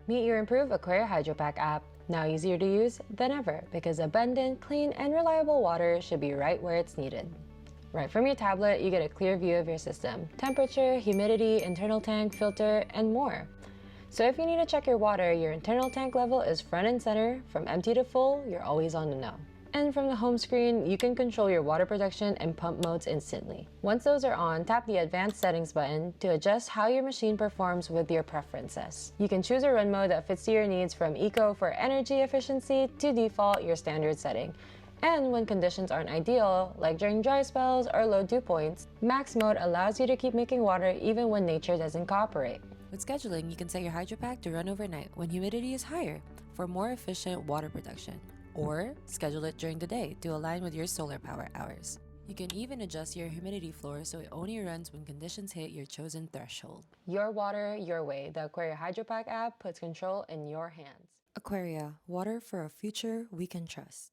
Meet your improved Aquaria Hydropack app, now easier to use than ever because abundant, clean, and reliable water should be right where it's needed. Right from your tablet, you get a clear view of your system, temperature, humidity, internal tank, filter, and more. So if you need to check your water, your internal tank level is front and center. From empty to full, you're always on the know. And from the home screen, you can control your water production and pump modes instantly. Once those are on, tap the Advanced Settings button to adjust how your machine performs with your preferences. You can choose a run mode that fits to your needs, from Eco for energy efficiency to Default, your standard setting. And when conditions aren't ideal, like during dry spells or low dew points, Max Mode allows you to keep making water even when nature doesn't cooperate. With scheduling, you can set your hydropack to run overnight when humidity is higher for more efficient water production, or schedule it during the day to align with your solar power hours. You can even adjust your humidity floor so it only runs when conditions hit your chosen threshold. Your water, your way. The Aquaria Hydropack app puts control in your hands. Aquaria, water for a future we can trust.